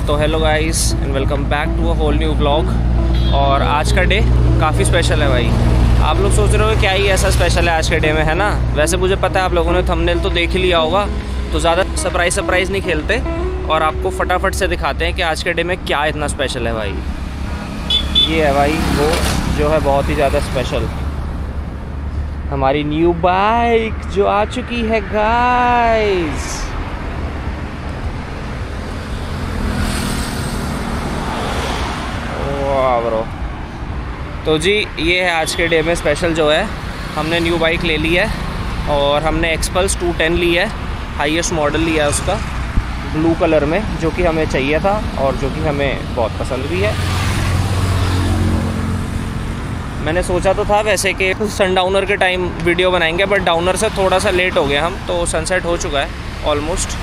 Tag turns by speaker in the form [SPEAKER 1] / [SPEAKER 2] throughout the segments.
[SPEAKER 1] तो hello guys and welcome back to a whole new vlog. और आज का डे काफ़ी स्पेशल है भाई। आप लोग सोच रहे हो क्या ही ऐसा स्पेशल है आज के डे में, है ना। वैसे मुझे पता है आप लोगों ने थंबनेल तो देख ही लिया होगा, तो ज़्यादा सरप्राइज़ नहीं खेलते और आपको फटाफट से दिखाते हैं कि आज के डे में क्या इतना स्पेशल है भाई। ये है भाई वो जो है बहुत ही ज़्यादा स्पेशल, हमारी न्यू बाइक जो आ चुकी है गाइस। वाह ब्रो। तो जी ये है आज के डे में स्पेशल जो है, हमने न्यू बाइक ले ली है और हमने एक्सपल्स 210 ली है, हाईएस्ट मॉडल लिया है उसका, ब्लू कलर में, जो कि हमें चाहिए था और जो कि हमें बहुत पसंद भी है। मैंने सोचा तो था वैसे कि सनडाउनर के टाइम वीडियो बनाएंगे, बट डाउनर से थोड़ा सा लेट हो गया हम, तो सनसेट हो चुका है ऑलमोस्ट।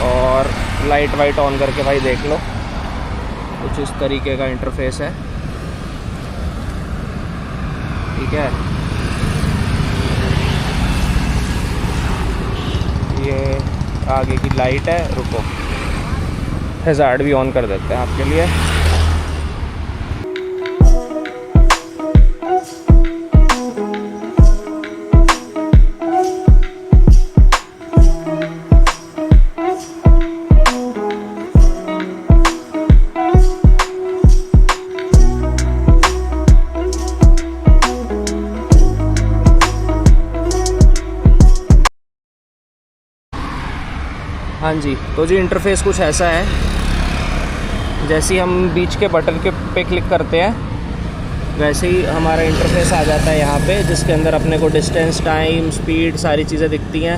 [SPEAKER 1] और लाइट वाइट ऑन करके भाई देख लो, कुछ इस तरीके का इंटरफेस है, ठीक है। ये आगे की लाइट है, रुको हैज़ार्ड भी ऑन कर देते हैं आपके लिए। हाँ जी, तो जी इंटरफेस कुछ ऐसा है, जैसे ही हम बीच के बटन के पे क्लिक करते हैं वैसे ही हमारा इंटरफेस आ जाता है यहाँ पे, जिसके अंदर अपने को डिस्टेंस, टाइम, स्पीड सारी चीज़ें दिखती हैं।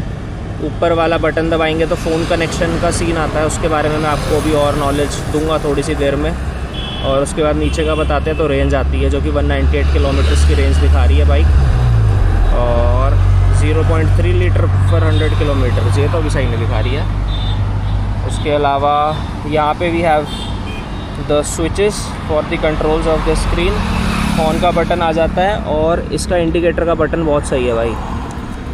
[SPEAKER 1] ऊपर वाला बटन दबाएंगे तो फ़ोन कनेक्शन का सीन आता है, उसके बारे में मैं आपको अभी और नॉलेज दूंगा थोड़ी सी देर में। और उसके बाद नीचे का बताते हैं तो रेंज आती है, जो कि 198 किलोमीटर्स की रेंज दिखा रही है बाइक, और 0.3 लीटर पर 100 किलोमीटर, ये तो अभी सही नहीं दिखा रही है। उसके अलावा यहाँ पे we have the switches for the controls of the screen. On का बटन आ जाता है और इसका इंडिकेटर का बटन बहुत सही है भाई,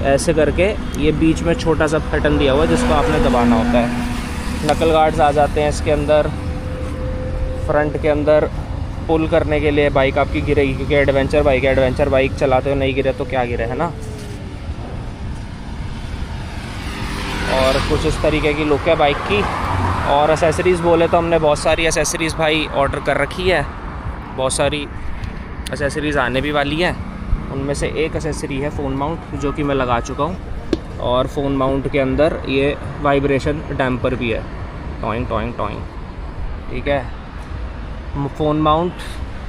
[SPEAKER 1] ऐसे करके ये बीच में छोटा सा बटन दिया हुआ है जिसको आपने दबाना होता है। नकल गार्ड्स आ जाते हैं इसके अंदर, फ्रंट के अंदर पुल करने के लिए, बाइक आपकी गिरेगी क्योंकि एडवेंचर बाइक है, एडवेंचर बाइक चलाते हो नहीं गिरे तो क्या गिरे, है ना। और कुछ इस तरीके की लुक है बाइक की। और एसेसरीज़ बोले तो हमने बहुत सारी एसेसरीज़ भाई ऑर्डर कर रखी है, बहुत सारी एसेसरीज़ आने भी वाली हैं। उनमें से एक एसेसरी है फ़ोन माउंट, जो कि मैं लगा चुका हूँ, और फ़ोन माउंट के अंदर ये वाइब्रेशन डैम्पर भी है, टॉइंग टॉइंग टॉइंग, ठीक है। फ़ोन माउंट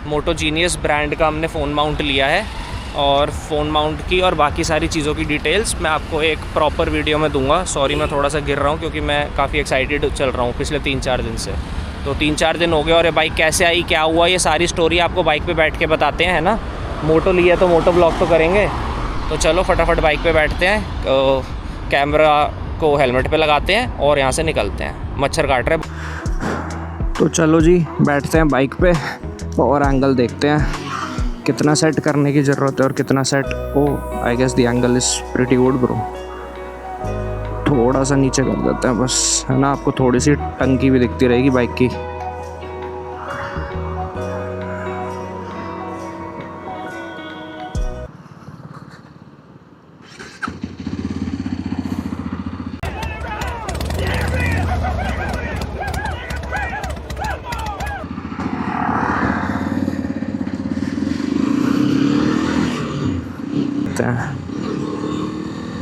[SPEAKER 1] मोटो जीनियस ब्रांड का हमने फ़ोन माउंट लिया है, और फ़ोन माउंट की और बाकी सारी चीज़ों की डिटेल्स मैं आपको एक प्रॉपर वीडियो में दूंगा। सॉरी मैं थोड़ा सा गिर रहा हूँ क्योंकि मैं काफ़ी एक्साइटेड चल रहा हूँ पिछले 3-4 दिन से। तो 3-4 दिन हो गए और ये बाइक कैसे आई, क्या हुआ, ये सारी स्टोरी आपको बाइक पे बैठ के बताते हैं, है ना। मोटो लिया तो मोटो ब्लॉग तो करेंगे, तो चलो फटाफट बाइक पे बैठते हैं, कैमरा को हेलमेट पे लगाते हैं और यहाँ से निकलते हैं, मच्छर काट रहे। तो चलो जी बैठते हैं बाइक पे और एंगल देखते हैं कितना सेट करने की ज़रूरत है और कितना set. Oh I guess the angle is pretty good bro. थोड़ा सा नीचे कर देते हैं बस, है ना, आपको थोड़ी सी टंकी भी दिखती रहेगी बाइक की।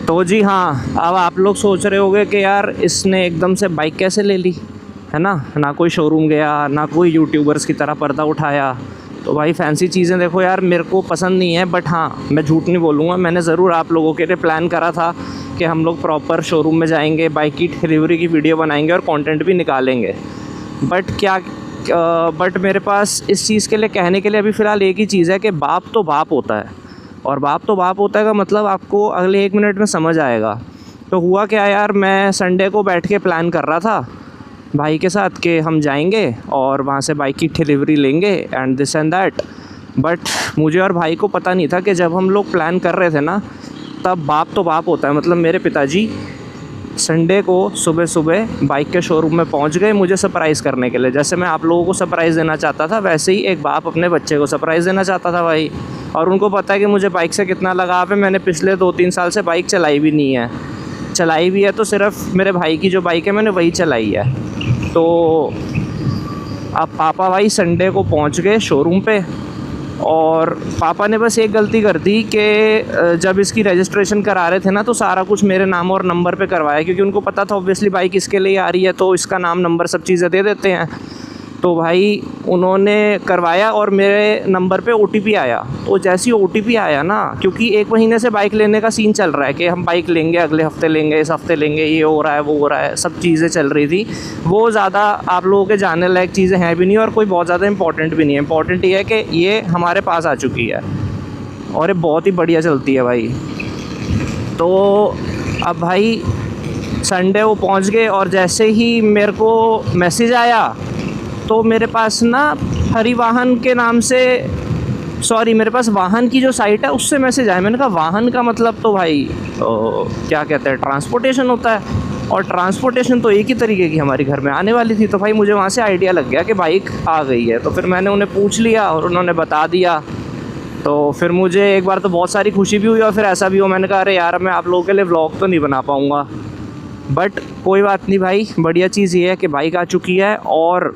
[SPEAKER 1] तो जी हाँ, अब आप लोग सोच रहे होंगे कि यार इसने एकदम से बाइक कैसे ले ली, है ना कोई शोरूम गया, ना कोई यूट्यूबर्स की तरह पर्दा उठाया। तो भाई फैंसी चीज़ें देखो यार मेरे को पसंद नहीं है, बट हाँ मैं झूठ नहीं बोलूँगा, मैंने ज़रूर आप लोगों के लिए प्लान करा था कि हम लोग प्रॉपर शोरूम में जाएंगे, बाइक की डिलीवरी की वीडियो बनाएंगे और कंटेंट भी निकालेंगे। बट मेरे पास इस चीज़ के लिए कहने के लिए अभी फ़िलहाल एक ही चीज़ है कि बाप तो बाप होता है, और बाप तो बाप होता है का मतलब आपको अगले 1 मिनट में समझ आएगा। तो हुआ क्या यार, मैं संडे को बैठ के प्लान कर रहा था भाई के साथ कि हम जाएंगे और वहाँ से बाइक की डिलीवरी लेंगे and this and that. But मुझे और भाई को पता नहीं था कि जब हम लोग प्लान कर रहे थे ना, तब बाप तो बाप होता है, मतलब मेरे पिताजी संडे को सुबह सुबह बाइक के शोरूम में पहुंच गए मुझे सरप्राइज़ करने के लिए। जैसे मैं आप लोगों को सरप्राइज़ देना चाहता था, वैसे ही एक बाप अपने बच्चे को सरप्राइज़ देना चाहता था भाई। और उनको पता है कि मुझे बाइक से कितना लगाव है। मैंने पिछले 2-3 साल से बाइक चलाई भी नहीं है, चलाई भी है तो सिर्फ मेरे भाई की जो बाइक है मैंने वही चलाई है। तो अब पापा भाई संडे को पहुंच गए शोरूम पे, और पापा ने बस एक गलती कर दी कि जब इसकी रजिस्ट्रेशन करा रहे थे ना तो सारा कुछ मेरे नाम और नंबर पे करवाया, क्योंकि उनको पता था ऑब्वियसली बाइक इसके लिए आ रही है तो इसका नाम नंबर सब चीज़ें दे देते हैं। तो भाई उन्होंने करवाया और मेरे नंबर पे OTP आया। तो जैसे ही OTP आया ना, क्योंकि 1 महीने से बाइक लेने का सीन चल रहा है कि हम बाइक लेंगे, अगले हफ्ते लेंगे, इस हफ्ते लेंगे, ये हो रहा है वो हो रहा है, सब चीज़ें चल रही थी। वो ज़्यादा आप लोगों के जानने लायक चीज़ें हैं भी नहीं और कोई बहुत ज़्यादा इंपॉर्टेंट भी नहीं है। इंपॉर्टेंट ये है कि ये हमारे पास आ चुकी है और ये बहुत ही बढ़िया चलती है भाई। तो अब भाई संडे वो पहुँच गए और जैसे ही मेरे को मैसेज आया तो मेरे पास ना परिवहन के नाम से, सॉरी मेरे पास वाहन की जो साइट है उससे मैसेज आया। मैंने कहा वाहन का मतलब तो भाई क्या कहते हैं, ट्रांसपोर्टेशन होता है, और ट्रांसपोर्टेशन तो एक ही तरीके की हमारे घर में आने वाली थी। तो भाई मुझे वहाँ से आइडिया लग गया कि बाइक आ गई है। तो फिर मैंने उन्हें पूछ लिया और उन्होंने बता दिया। तो फिर मुझे एक बार तो बहुत सारी खुशी भी हुई और फिर ऐसा भी हुआ, मैंने कहा अरे यार मैं आप लोगों के लिए व्लॉग तो नहीं बना पाऊँगा, बट कोई बात नहीं भाई। बढ़िया चीज़ ये है कि बाइक आ चुकी है। और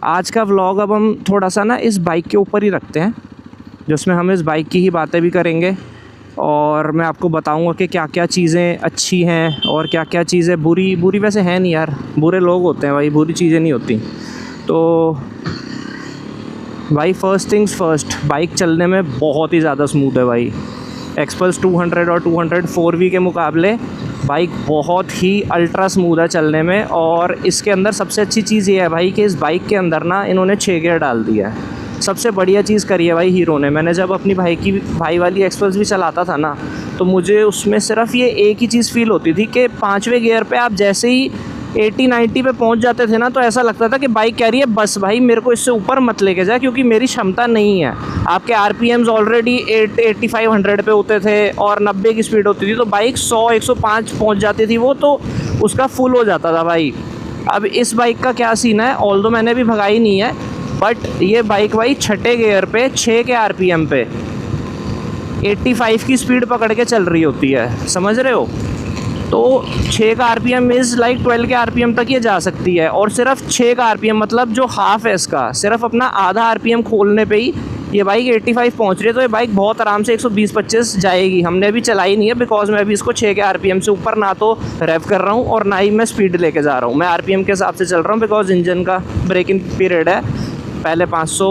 [SPEAKER 1] आज का व्लॉग अब हम थोड़ा सा ना इस बाइक के ऊपर ही रखते हैं, जिसमें हम इस बाइक की ही बातें भी करेंगे और मैं आपको बताऊंगा कि क्या क्या चीज़ें अच्छी हैं और क्या क्या चीज़ें बुरी वैसे हैं नहीं यार, बुरे लोग होते हैं भाई, बुरी चीज़ें नहीं होती। तो भाई फर्स्ट थिंग्स फर्स्ट, बाइक चलने में बहुत ही ज़्यादा स्मूथ है भाई। एक्सपल्स 200 और 200 4V के मुकाबले बाइक बहुत ही अल्ट्रा स्मूथ है चलने में। और इसके अंदर सबसे अच्छी चीज़ ये है भाई कि इस बाइक के अंदर ना इन्होंने 6 गियर डाल दिया है। सबसे बढ़िया चीज़ करी है भाई हीरो ने। मैंने जब अपनी भाई वाली एक्सपल्स भी चलाता था ना, तो मुझे उसमें सिर्फ ये एक ही चीज़ फील होती थी कि 5वें गियर पे आप जैसे ही 80-90 पे पहुंच जाते थे ना, तो ऐसा लगता था कि बाइक कह रही है बस भाई मेरे को इससे ऊपर मत लेके जा, क्योंकि मेरी क्षमता नहीं है। आपके RPMs ऑलरेडी 8500 पे होते थे और 90 की स्पीड होती थी, तो बाइक 100-105 पहुंच जाती थी वो, तो उसका फुल हो जाता था भाई। अब इस बाइक का क्या सीन है, ऑल्दो मैंने भी भगाई नहीं है, बट ये बाइक भाई 6ठे गियर पे 6 के RPM पे 85 की स्पीड पकड़ के चल रही होती है, समझ रहे हो। तो 6 का RPM इज़ लाइक 12 के RPM तक ये जा सकती है। और सिर्फ 6 का RPM मतलब जो हाफ है इसका, सिर्फ अपना आधा RPM खोलने पे ही ये बाइक 85 पहुंच रही है। तो ये बाइक बहुत आराम से 120-25 जाएगी। हमने अभी चलाई नहीं है बिकॉज मैं अभी इसको 6 के RPM से ऊपर ना तो रेव कर रहा हूँ और ना ही मैं स्पीड लेके जा रहा हूँ। मैं RPM के हिसाब से चल रहा हूँ बिकॉज इंजन का ब्रेकिंग पीरियड है। पहले 500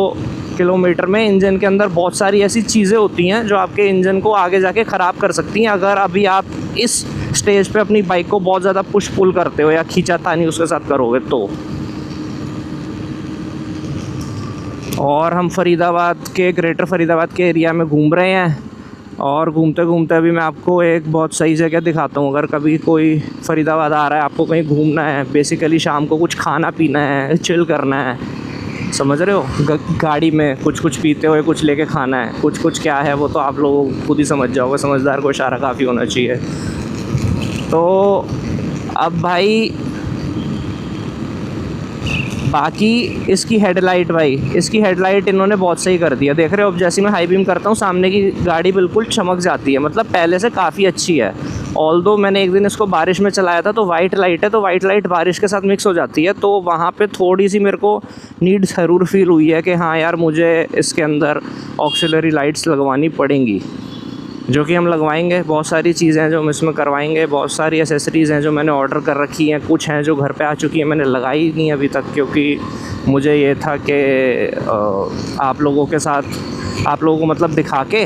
[SPEAKER 1] किलोमीटर में इंजन के अंदर बहुत सारी ऐसी चीज़ें होती हैं जो आपके इंजन को आगे जाके ख़राब कर सकती हैं, अगर अभी आप इस स्टेज पे अपनी बाइक को बहुत ज़्यादा पुश पुल करते हो या खींचातानी उसके साथ करोगे तो। और हम ग्रेटर फरीदाबाद के एरिया में घूम रहे हैं और घूमते घूमते अभी मैं आपको एक बहुत सही जगह दिखाता हूँ। अगर कभी कोई फरीदाबाद आ रहा है, आपको कहीं घूमना है, बेसिकली शाम को कुछ खाना पीना है, चिल करना है, समझ रहे हो, गाड़ी में कुछ पीते हुए कुछ लेके खाना है, कुछ क्या है वो तो आप लोग खुद ही समझ जाओगे। समझदार को इशारा काफ़ी होना चाहिए। तो अब भाई बाकी इसकी हेडलाइट इन्होंने बहुत सही कर दिया। देख रहे हो, अब जैसे मैं हाई बीम करता हूँ सामने की गाड़ी बिल्कुल चमक जाती है, मतलब पहले से काफ़ी अच्छी है। ऑल्दो मैंने एक दिन इसको बारिश में चलाया था तो वाइट लाइट है, तो वाइट लाइट बारिश के साथ मिक्स हो जाती है, तो वहाँ पे थोड़ी सी मेरे को नीड ज़रूर फील हुई है कि हाँ यार मुझे इसके अंदर ऑक्सिलरी लाइट्स लगवानी पड़ेंगी, जो कि हम लगवाएंगे। बहुत सारी चीज़ें हैं जो हम इसमें करवाएंगे, बहुत सारी एसेसरीज़ हैं जो मैंने ऑर्डर कर रखी हैं, कुछ हैं जो घर पे आ चुकी हैं, मैंने लगाई नहीं अभी तक, क्योंकि मुझे ये था कि आप लोगों को मतलब दिखा के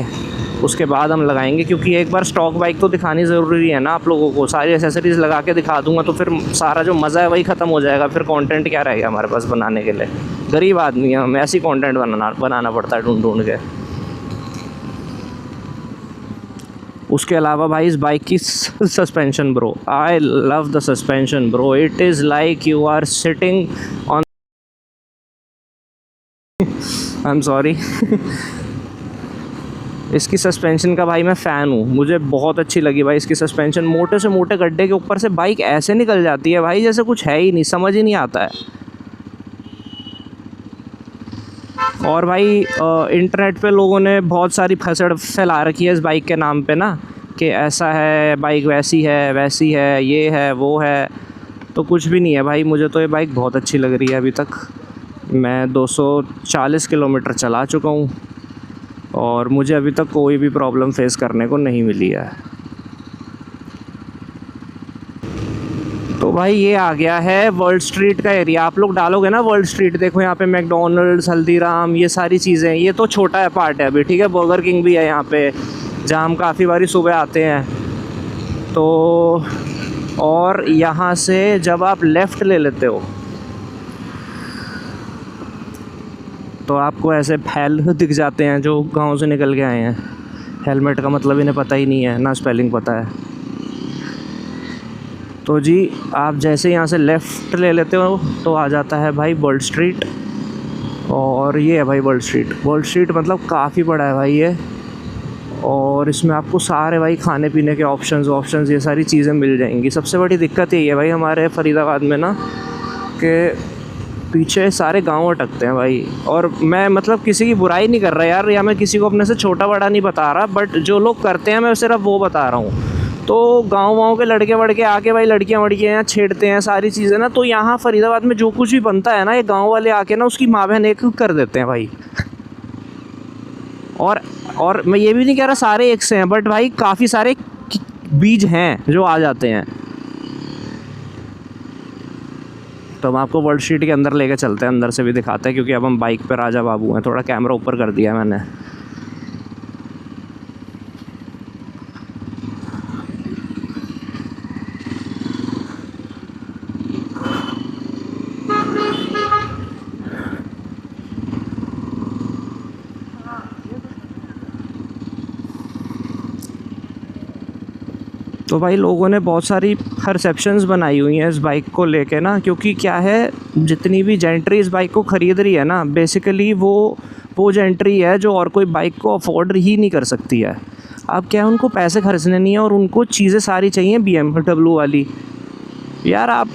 [SPEAKER 1] उसके बाद हम लगाएंगे, क्योंकि एक बार स्टॉक बाइक तो दिखानी ज़रूरी है ना आप लोगों को। सारी एसेसरीज़ लगा के दिखा दूंगा तो फिर सारा जो मज़ा है वही ख़त्म हो जाएगा, फिर कंटेंट क्या रहेगा हमारे पास बनाने के लिए। गरीब आदमी है, हमें ऐसी कंटेंट बनाना पड़ता है ढूंढ के। उसके अलावा भाई इस बाइक की suspension bro, I love the suspension bro. It is like you are sitting on I am sorry इसकी सस्पेंशन का भाई मैं फ़ैन हूँ, मुझे बहुत अच्छी लगी भाई इसकी सस्पेंशन। मोटे से मोटे गड्ढे के ऊपर से बाइक ऐसे निकल जाती है भाई जैसे कुछ है ही नहीं, समझ ही नहीं आता है। और भाई इंटरनेट पे लोगों ने बहुत सारी फसड़ फैला रखी है इस बाइक के नाम पे ना, कि ऐसा है बाइक, वैसी है, वैसी है, ये है, वो है। तो कुछ भी नहीं है भाई, मुझे तो ये बाइक बहुत अच्छी लग रही है। अभी तक मैं 240 किलोमीटर चला चुका हूँ और मुझे अभी तक कोई भी प्रॉब्लम फेस करने को नहीं मिली है। तो भाई ये आ गया है वर्ल्ड स्ट्रीट का एरिया। आप लोग डालोगे ना वर्ल्ड स्ट्रीट, देखो यहाँ पे मैकडोनल्ड्स, हल्दीराम, ये सारी चीज़ें। ये तो छोटा है पार्ट है अभी, ठीक है। बर्गर किंग भी है यहाँ पे, जहाँ हम काफ़ी बारी सुबह आते हैं। तो और यहाँ से जब आप लेफ़्ट ले लेते हो तो आपको ऐसे फैल दिख जाते हैं जो गांव से निकल के आए हैं। हेलमेट का मतलब इन्हें पता ही नहीं है, ना स्पेलिंग पता है। तो जी आप जैसे यहाँ से लेफ़्ट ले लेते हो तो आ जाता है भाई वर्ल्ड स्ट्रीट। और ये है भाई वर्ल्ड स्ट्रीट। वर्ल्ड स्ट्रीट मतलब काफ़ी बड़ा है भाई ये, और इसमें आपको सारे भाई खाने पीने के ऑप्शंस ये सारी चीज़ें मिल जाएंगी। सबसे बड़ी दिक्कत यही है भाई हमारे फरीदाबाद में ना, कि पीछे सारे गांव अटकते हैं भाई। और मैं मतलब किसी की बुराई नहीं कर रहा यार, या मैं किसी को अपने से छोटा बड़ा नहीं बता रहा, बट जो लोग करते हैं मैं सिर्फ वो बता रहा हूँ। तो गाँव के लड़के वड़के आके भाई लड़कियाँ वड़कियाँ यहाँ छेड़ते हैं सारी चीज़ें ना। तो यहाँ फरीदाबाद में जो कुछ भी बनता है ना, ये गाँव वाले आके ना उसकी माँ बहन एक कर देते हैं भाई। और मैं ये भी नहीं कह रहा सारे एक से हैं, बट भाई काफ़ी सारे बीज हैं जो आ जाते हैं। तो हम आपको वर्ल्ड स्ट्रीट के अंदर लेके चलते हैं, अंदर से भी दिखाते हैं, क्योंकि अब हम बाइक पे राजा बाबू हैं। थोड़ा कैमरा ऊपर कर दिया मैंने। तो भाई लोगों ने बहुत सारी परसेप्शंस बनाई हुई हैं इस बाइक को लेके ना, क्योंकि क्या है, जितनी भी जेंट्री इस बाइक को ख़रीद रही है ना, बेसिकली वो जेंट्री है जो और कोई बाइक को अफोर्ड ही नहीं कर सकती है। अब क्या है, उनको पैसे खर्चने नहीं है और उनको चीज़ें सारी चाहिए BMW वाली। यार आप,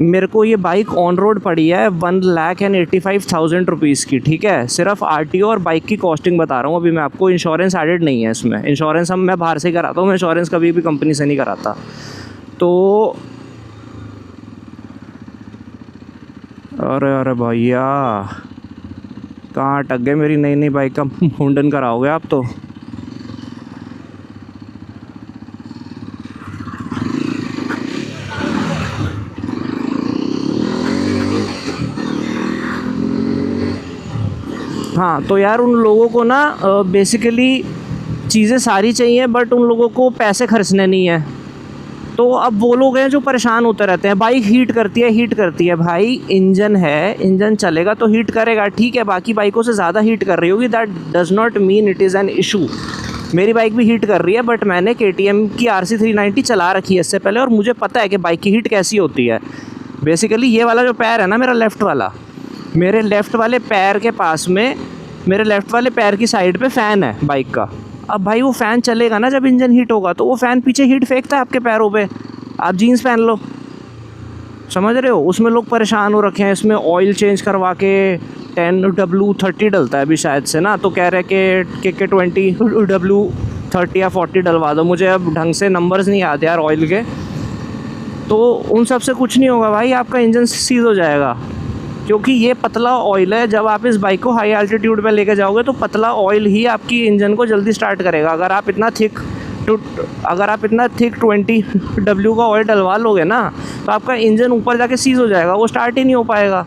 [SPEAKER 1] मेरे को ये बाइक ऑन रोड पड़ी है 1,85,000 रुपीज़ की, ठीक है। सिर्फ RTO और बाइक की कॉस्टिंग बता रहा हूँ अभी मैं आपको, इंश्योरेंस एडेड नहीं है इसमें। इंश्योरेंस मैं बाहर से कराता हूँ, मैं इंश्योरेंस कभी भी कंपनी से नहीं कराता। तो अरे भैया कहाँ अटक गए, मेरी नई नई बाइक का मुंडन कराओगे आप तो। हाँ तो यार उन लोगों को ना बेसिकली चीज़ें सारी चाहिए, बट उन लोगों को पैसे खर्चने नहीं है। तो अब वो लोग हैं जो परेशान होते रहते हैं। बाइक हीट करती है भाई, इंजन है, इंजन चलेगा तो हीट करेगा, ठीक है। बाकी बाइकों से ज़्यादा हीट कर रही होगी, that does not mean it is an issue. मेरी बाइक भी हीट कर रही है, बट मैंने KTM की RC 390 चला रखी है इससे पहले, और मुझे पता है कि बाइक की हीट कैसी होती है। बेसिकली ये वाला जो पैर है ना मेरा लेफ़्ट वाला, मेरे लेफ़्ट वाले पैर के पास में, मेरे लेफ़्ट वाले पैर की साइड पे फ़ैन है बाइक का। अब भाई वो फ़ैन चलेगा ना जब इंजन हीट होगा, तो वो फ़ैन पीछे हीट फेंकता है आपके पैरों पे। आप जीन्स पहन लो, समझ रहे हो। उसमें लोग परेशान हो रखे हैं। इसमें ऑयल चेंज करवा के 10W30 डलता है अभी शायद से ना, तो कह रहे कि 20W30 या 40 डलवा दो। मुझे अब ढंग से नंबर्स नहीं याद यार ऑयल के। तो उन सब से कुछ नहीं होगा भाई, आपका इंजन सीज हो जाएगा, क्योंकि ये पतला ऑयल है। जब आप इस बाइक को हाई एल्टीट्यूड पे लेके जाओगे तो पतला ऑयल ही आपकी इंजन को जल्दी स्टार्ट करेगा। अगर आप इतना थिक 20W का ऑयल डलवा लोगे ना, तो आपका इंजन ऊपर जाके सीज हो जाएगा, वो स्टार्ट ही नहीं हो पाएगा,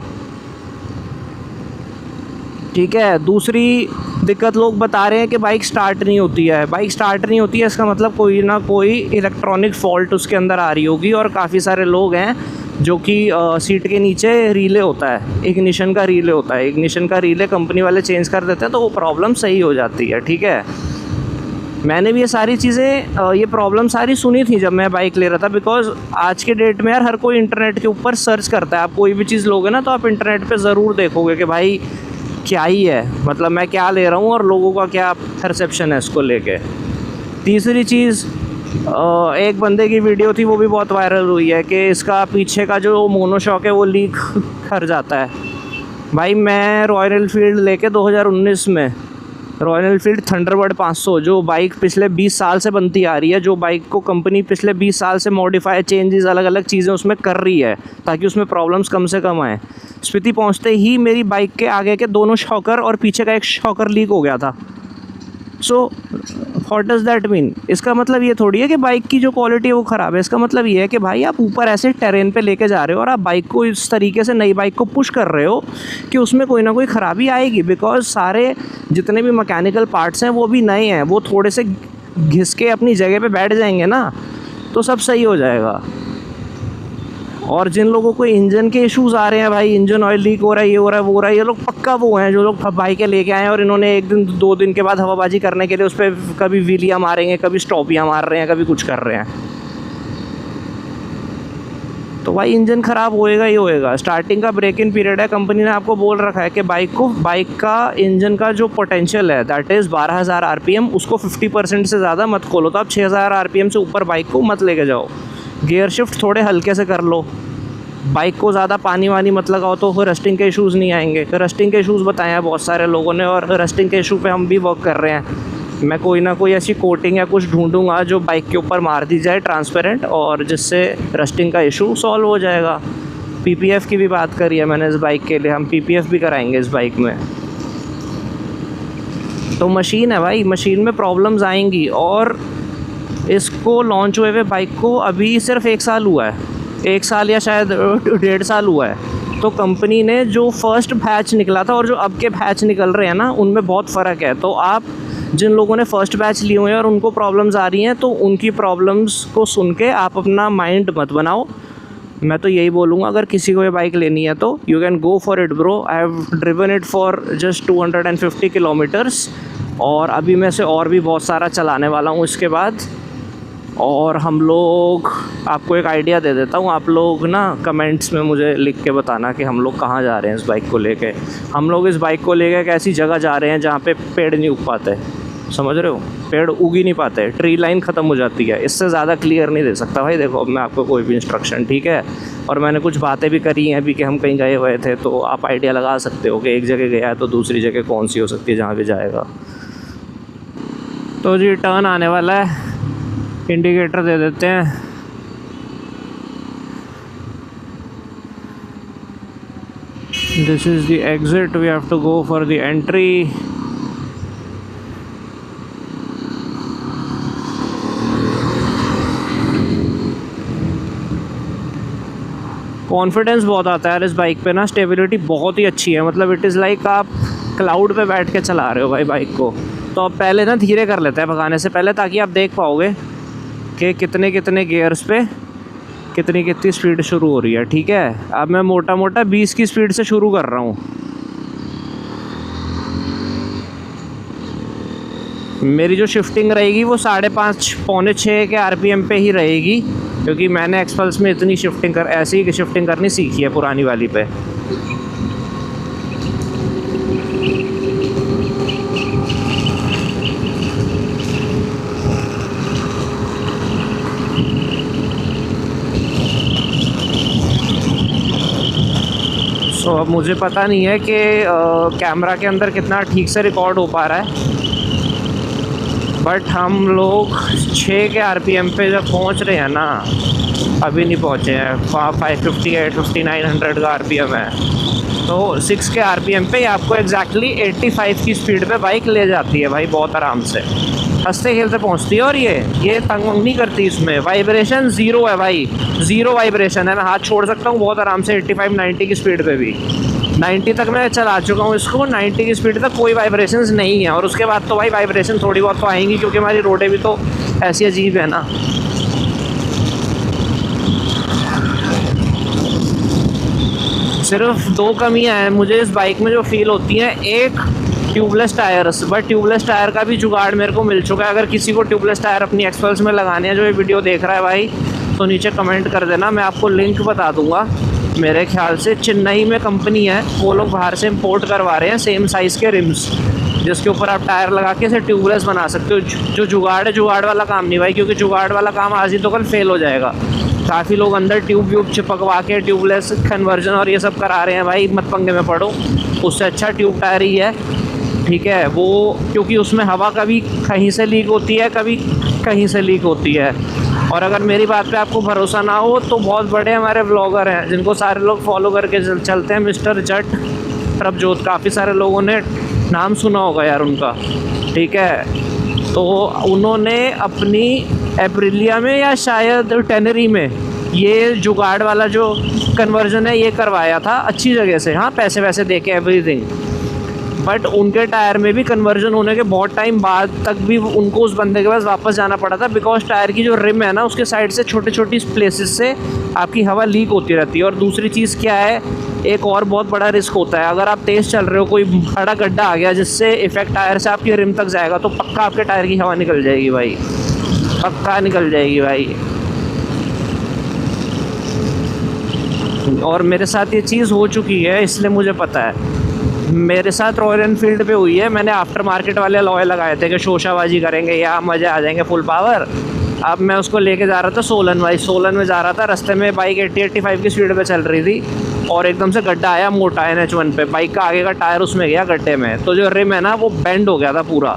[SPEAKER 1] ठीक है। दूसरी दिक्कत लोग बता रहे हैं कि बाइक स्टार्ट नहीं होती है। बाइक स्टार्ट नहीं होती है, इसका मतलब कोई ना कोई इलेक्ट्रॉनिक फॉल्ट उसके अंदर आ रही होगी। और काफ़ी सारे लोग हैं जो कि सीट के नीचे रिले होता है, इग्निशन का रिले होता है, इग्निशन का रिले कंपनी वाले चेंज कर देते हैं, तो वो प्रॉब्लम सही हो जाती है, ठीक है। मैंने भी ये सारी चीज़ें, ये प्रॉब्लम सारी सुनी थी जब मैं बाइक ले रहा था, बिकॉज आज के डेट में यार हर कोई इंटरनेट के ऊपर सर्च करता है। आप कोई भी चीज़ लोगे ना तो आप इंटरनेट पे ज़रूर देखोगे कि भाई क्या ही है, मतलब मैं क्या ले रहा हूँ और लोगों का क्या परसेप्शन है इसको लेके। तीसरी चीज़, एक बंदे की वीडियो थी वो भी बहुत वायरल हुई है कि इसका पीछे का जो मोनोशॉक है वो लीक कर जाता है। भाई मैं रॉयल एनफील्ड लेके 2019 में रॉयल एनफील्ड थंडरबर्ड 500, जो बाइक पिछले 20 साल से बनती आ रही है, जो बाइक को कंपनी पिछले 20 साल से मॉडिफाई, चेंजेस, अलग अलग चीज़ें उसमें कर रही है ताकि उसमें प्रॉब्लम्स कम से कम आए। स्पीति पहुंचते ही मेरी बाइक के आगे के दोनों शॉकर और पीछे का एक शॉकर लीक हो गया था। So what does that mean? इसका मतलब ये थोड़ी है कि बाइक की जो क्वालिटी है वो ख़राब है। इसका मतलब ये है कि भाई आप ऊपर ऐसे टेरेन पे लेके जा रहे हो और आप बाइक को इस तरीके से, नई बाइक को पुश कर रहे हो कि उसमें कोई ना कोई ख़राबी आएगी, बिकॉज सारे जितने भी मैकेनिकल पार्ट्स हैं वो भी नए हैं, वो थोड़े से घिस के अपनी जगह पे बैठ जाएंगे ना तो सब सही हो जाएगा। और जिन लोगों को इंजन के इश्यूज़ आ रहे हैं, भाई इंजन ऑयल लीक हो रहा है, ये हो रहा है, वो हो रहा है, ये लोग पक्का वो हैं जो लोग बाइकें लेके आए हैं और इन्होंने एक दिन 2 दिन के बाद हवाबाजी करने के लिए उस पर कभी व्हीलियाँ मारेंगे, कभी स्टॉपियाँ मार रहे हैं, कभी कुछ कर रहे हैं। तो भाई इंजन ख़राब होएगा ही होएगा। स्टार्टिंग का ब्रेक इन पीरियड है, कंपनी ने आपको बोल रखा है कि बाइक का इंजन का जो पोटेंशियल है दैट इज़ 12,000 RPM, उसको 50% से ज़्यादा मत खोलो। तो आप 6,000 RPM से ऊपर बाइक को मत लेके जाओ। गियर शिफ्ट थोड़े हल्के से कर लो, बाइक को ज़्यादा पानी वानी मत लगाओ तो फिर रस्टिंग के इश्यूज़ नहीं आएंगे। रस्टिंग के इश्यूज़ बताए हैं बहुत सारे लोगों ने और रस्टिंग के इशू पे हम भी वर्क कर रहे हैं। मैं कोई ना कोई ऐसी कोटिंग या कुछ ढूंढूंगा जो बाइक के ऊपर मार दी जाए ट्रांसपेरेंट, और जिससे रस्टिंग का इशू सॉल्व हो जाएगा। PPF की भी बात करी है मैंने इस बाइक के लिए, हम PPF भी कराएंगे इस बाइक में। तो मशीन है भाई, मशीन में प्रॉब्लम्स आएंगी। और इसको लॉन्च हुए हुए बाइक को अभी सिर्फ 1 साल हुआ है, 1 साल या शायद 1.5 साल हुआ है। तो कंपनी ने जो फर्स्ट बैच निकला था और जो अब के बैच निकल रहे हैं ना, उनमें बहुत फ़र्क है। तो आप जिन लोगों ने फ़र्स्ट बैच लिए हुए हैं और उनको प्रॉब्लम्स आ रही हैं, तो उनकी प्रॉब्लम्स को सुन के आप अपना माइंड मत बनाओ। मैं तो यही बोलूँगा, अगर किसी को ये बाइक लेनी है तो you can go for it bro. I have driven it for just 250 kilometres, और अभी मैं से और भी बहुत सारा चलाने वाला हूँ इसके बाद। और हम लोग, आपको एक आइडिया दे देता हूँ, आप लोग ना कमेंट्स में मुझे लिख के बताना कि हम लोग कहाँ जा रहे हैं इस बाइक को लेके। हम लोग इस बाइक को लेके एक ऐसी जगह जा रहे हैं जहाँ पे पेड़ नहीं उग पाते, समझ रहे हो? पेड़ उग ही नहीं पाते, ट्री लाइन ख़त्म हो जाती है। इससे ज़्यादा क्लियर नहीं दे सकता भाई। देखो अब मैं आपको कोई भी इंस्ट्रक्शन, ठीक है, और मैंने कुछ बातें भी करी हैं अभी कि हम कहीं गए हुए थे, तो आप आइडिया लगा सकते हो कि एक जगह गया है तो दूसरी जगह कौन सी हो सकती है जहाँ भी जाएगा। तो जी टर्न आने वाला है, इंडिकेटर दे देते हैं। This is the exit, we have to go for the entry. Confidence बहुत आता है यार इस बाइक पे ना, स्टेबिलिटी बहुत ही अच्छी है। मतलब इट इज़ लाइक आप क्लाउड पे बैठ के चला रहे हो भाई बाइक को। तो अब पहले ना धीरे कर लेते हैं भगाने से पहले, ताकि आप देख पाओगे कि कितने कितने गियर्स पे कितनी कितनी स्पीड शुरू हो रही है। ठीक है, अब मैं मोटा मोटा 20 की स्पीड से शुरू कर रहा हूँ। मेरी जो शिफ्टिंग रहेगी वो 5.5 पौने 6 के RPM पे ही रहेगी, क्योंकि मैंने एक्सपल्स में इतनी ऐसी शिफ्टिंग करनी सीखी है पुरानी वाली पे। तो अब मुझे पता नहीं है कि कैमरा के अंदर कितना ठीक से रिकॉर्ड हो पा रहा है, बट हम लोग 6 के RPM पे जब पहुंच रहे हैं ना, अभी नहीं पहुंचे हैं, 550, 850, 900 का RPM है। तो 6 के RPM पे आपको एग्जैक्टली 85 की स्पीड पे बाइक ले जाती है भाई, बहुत आराम से, हंसते खेलते पहुंचती है। और ये तंग वंग नहीं करती, इसमें वाइब्रेशन ज़ीरो है भाई, ज़ीरो वाइब्रेशन है। मैं हाथ छोड़ सकता हूँ बहुत आराम से 85-90 की स्पीड पे भी। 90 तक मैं चला चुका हूँ इसको, 90 की स्पीड तक कोई वाइब्रेशंस नहीं है। और उसके बाद तो भाई वाइब्रेशन थोड़ी बहुत तो आएंगी, क्योंकि हमारी रोडें भी तो ऐसी अजीब है ना। सिर्फ 2 कमियाँ हैं मुझे इस बाइक में जो फील होती हैं। एक, tubeless tyres, but tubeless tyre का भी जुगाड़ मेरे को मिल चुका है। अगर किसी को ट्यूबलेस टायर अपनी एक्सपल्स में लगाने हैं, जो ये वीडियो देख रहा है भाई, तो नीचे कमेंट कर देना, मैं आपको लिंक बता दूंगा मेरे ख्याल से चेन्नई में कंपनी है, वो लोग बाहर से इंपोर्ट करवा रहे हैं सेम साइज़ के रिम्स, जिसके ऊपर आप टायर लगा के इसे ट्यूबलेस बना सकते हो। जो जुगाड़ है, जुगाड़ वाला काम नहीं भाई, क्योंकि जुगाड़ वाला काम आज ही तो कल फेल हो जाएगा। काफ़ी लोग अंदर ट्यूब चिपकवा के ट्यूबलेस कन्वर्जन और ये सब करा रहे हैं भाई, मत पंगे में पड़ो। उससे अच्छा ट्यूब टायर ही है, ठीक है वो, क्योंकि उसमें हवा कभी कहीं से लीक होती है, कभी कहीं से लीक होती है। और अगर मेरी बात पे आपको भरोसा ना हो तो बहुत बड़े हमारे व्लॉगर हैं जिनको सारे लोग फॉलो करके चलते हैं, मिस्टर जट प्रभजोत, काफ़ी सारे लोगों ने नाम सुना होगा यार उनका, ठीक है। तो उन्होंने अपनी एप्रिलिया में या शायद टेनरी में ये जुगाड़ वाला जो कन्वर्जन है ये करवाया था अच्छी जगह से, हाँ पैसे वैसे दे के एवरीथिंग। बट उनके टायर में भी कन्वर्जन होने के बहुत टाइम बाद तक भी उनको उस बंदे के पास वापस जाना पड़ा था, बिकॉज टायर की जो रिम है ना उसके साइड से छोटे छोटी प्लेसेस से आपकी हवा लीक होती रहती है। और दूसरी चीज़ क्या है, एक और बहुत बड़ा रिस्क होता है, अगर आप तेज़ चल रहे हो, कोई बड़ा गड्ढा आ गया जिससे इफेक्ट टायर से आपकी रिम तक जाएगा तो पक्का आपके टायर की हवा निकल जाएगी भाई, पक्का निकल जाएगी भाई। और मेरे साथ ये चीज़ हो चुकी है, इसलिए मुझे पता है। मेरे साथ रॉयल एनफील्ड पे हुई है, मैंने आफ्टर मार्केट वाले लॉय लगाए थे कि शोशाबाजी करेंगे या मज़े आ जाएंगे फुल पावर। अब मैं उसको लेके जा रहा था सोलन भाई, सोलन में जा रहा था, रास्ते में बाइक 80-85 की स्पीड पे चल रही थी और एकदम से गड्ढा आया मोटा NH1 पे, बाइक का आगे का टायर उसमें गया गड्ढे में, तो जो रिम है ना वो बेंड हो गया था पूरा।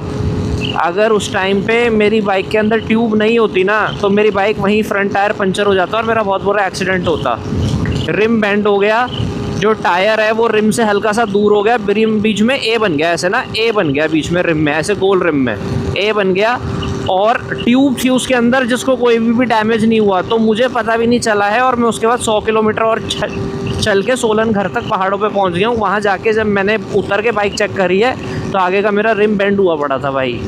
[SPEAKER 1] अगर उस टाइम पे मेरी बाइक के अंदर ट्यूब नहीं होती ना तो मेरी बाइक वहीं फ्रंट टायर पंचर हो जाता और मेरा बहुत बुरा एक्सीडेंट होता। रिम बेंड हो गया, जो टायर है वो रिम से हल्का सा दूर हो गया, रिम बीच में ए बन गया, ऐसे ना ए बन गया बीच में रिम में, ऐसे गोल रिम में ए बन गया। और ट्यूब थी उसके अंदर जिसको कोई भी डैमेज नहीं हुआ, तो मुझे पता भी नहीं चला है। और मैं उसके बाद 100 किलोमीटर और चल के सोलन घर तक पहाड़ों पे पहुंच गया हूँ। वहाँ जाके जब मैंने उतर के बाइक चेक करी है तो आगे का मेरा रिम बेंड हुआ पड़ा था भाई।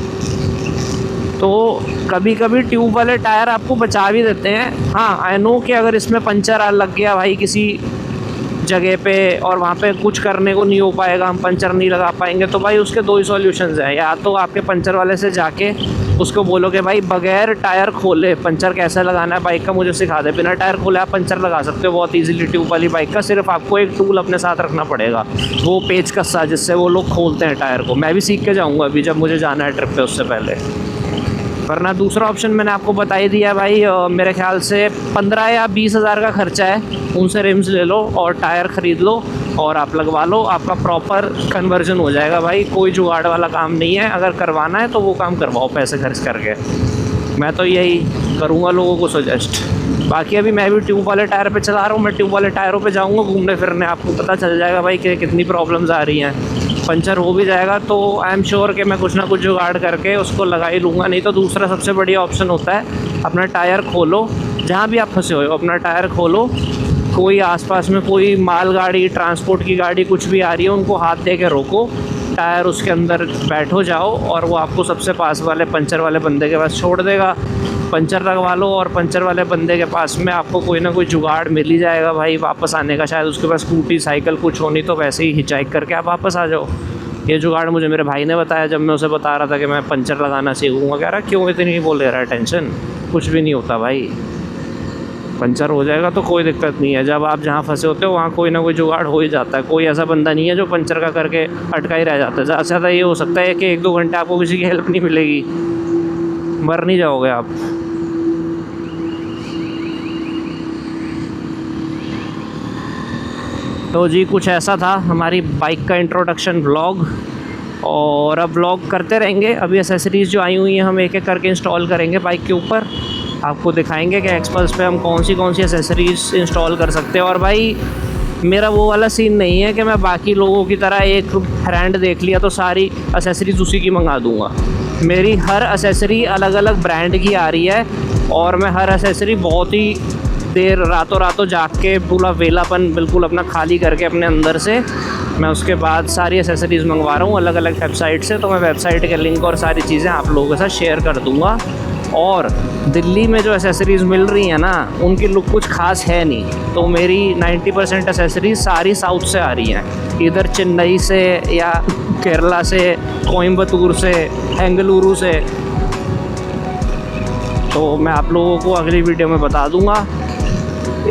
[SPEAKER 1] तो कभी कभी ट्यूब वाले टायर आपको बचा भी देते हैं। हाँ आई नो कि अगर इसमें पंचर लग गया भाई किसी जगह पे और वहाँ पे कुछ करने को नहीं हो पाएगा, हम पंचर नहीं लगा पाएंगे, तो भाई उसके दो ही सॉल्यूशंस हैं। या तो आपके पंचर वाले से जाके उसको बोलो कि भाई बगैर टायर खोले पंचर कैसे लगाना है बाइक का मुझे सिखा दे, बिना टायर खोले आप पंचर लगा सकते हो बहुत इजीली ट्यूब वाली बाइक का। सिर्फ आपको एक टूल अपने साथ रखना पड़ेगा, वो पेच कस्सा जिससे वो लोग खोलते हैं टायर को। मैं भी सीख के जाऊँगा अभी जब मुझे जाना है ट्रिप पे, उससे पहले। वरना दूसरा ऑप्शन मैंने आपको बता ही दिया भाई, मेरे ख्याल से 15 या 20 हज़ार का खर्चा है, उनसे रिम्स ले लो और टायर ख़रीद लो और आप लगवा लो, आपका प्रॉपर कन्वर्जन हो जाएगा भाई। कोई जुगाड़ वाला काम नहीं है, अगर करवाना है तो वो काम करवाओ पैसे खर्च करके। मैं तो यही करूँगा लोगों को सजेस्ट। बाकी अभी मैं भी ट्यूब वाले टायर पे चला रहा हूँ, मैं ट्यूब वाले टायरों पे जाऊँगा घूमने फिरने, आपको पता चल जाएगा भाई कि कितनी प्रॉब्लम्स आ रही हैं। पंचर हो भी जाएगा तो आई एम श्योर कि मैं कुछ ना कुछ जुगाड़ करके उसको लगा ही लूँगा। नहीं तो दूसरा सबसे बढ़िया ऑप्शन होता है अपना टायर खोलो, जहाँ भी आप फंसे हो अपना टायर खोलो, कोई आसपास में कोई मालगाड़ी ट्रांसपोर्ट की गाड़ी कुछ भी आ रही है उनको हाथ दे के रोको, टायर उसके अंदर बैठो जाओ और वो आपको सबसे पास वाले पंचर वाले बंदे के पास छोड़ देगा। पंचर लगवा लो और पंचर वाले बंदे के पास में आपको कोई ना कोई जुगाड़ मिल ही जाएगा भाई वापस आने का। शायद उसके पास स्कूटी साइकिल कुछ होनी तो वैसे ही हिचाइक करके आप वापस आ जाओ। ये जुगाड़ मुझे मेरे भाई ने बताया जब मैं उसे बता रहा था कि मैं पंचर लगाना सीखूँगा। कह रहा क्यों इतनी बोल ले रहा है टेंशन, कुछ भी नहीं होता भाई, पंचर हो जाएगा तो कोई दिक्कत नहीं है। जब आप जहाँ फंसे होते हो वहाँ कोई ना कोई जुगाड़ हो ही जाता है, कोई ऐसा बंदा नहीं है जो पंचर का करके अटका ही रह जाता है। ज़्यादा से ज़्यादा ये हो सकता है कि 1-2 घंटे आपको किसी की हेल्प नहीं मिलेगी, मर नहीं जाओगे आप। तो जी कुछ ऐसा था हमारी बाइक का इंट्रोडक्शन व्लॉग, और अब व्लॉग करते रहेंगे। अभी एसेसरीज़ जो आई हुई हैं हम एक एक करके इंस्टॉल करेंगे बाइक के ऊपर, आपको दिखाएंगे कि एक्सपल्स पे हम कौन सी एसेसरीज़ इंस्टॉल कर सकते हैं। और भाई मेरा वो वाला सीन नहीं है कि मैं बाकी लोगों की तरह एक ब्रांड देख लिया तो सारी एसेसरीज़ उसी की मंगा दूँगा। मेरी हर एसेसरी अलग अलग ब्रांड की आ रही है और मैं हर एसेसरी बहुत ही देर रातों जाग के पूरा वेलापन बिल्कुल अपना खाली करके अपने अंदर से मैं उसके बाद सारी एसेसरीज़ मंगवा रहा हूँ अलग अलग वेबसाइट से। तो मैं वेबसाइट के लिंक और सारी चीज़ें आप लोगों के साथ शेयर कर दूँगा। और दिल्ली में जो एसेसरीज़ मिल रही हैं ना उनकी लुक कुछ खास है नहीं, तो मेरी 90% एसेसरीज़ सारी साउथ से आ रही हैं, इधर चेन्नई से या केरला से, कोयम्बतूर से, बेंगलुरु से। तो मैं आप लोगों को अगली वीडियो में बता दूँगा।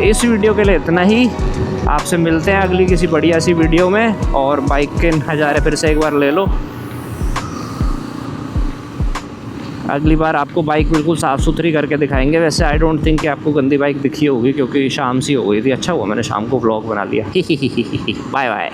[SPEAKER 1] इस वीडियो के लिए इतना ही। आपसे मिलते हैं अगली किसी बढ़िया सी वीडियो में। और बाइक के नज़ारे फिर से एक बार ले लो। अगली बार आपको बाइक बिल्कुल साफ़ सुथरी करके दिखाएंगे। वैसे आई डोंट थिंक कि आपको गंदी बाइक दिखी होगी, क्योंकि शाम सी हो गई थी। अच्छा हुआ मैंने शाम को व्लॉग बना लिया। Bye bye.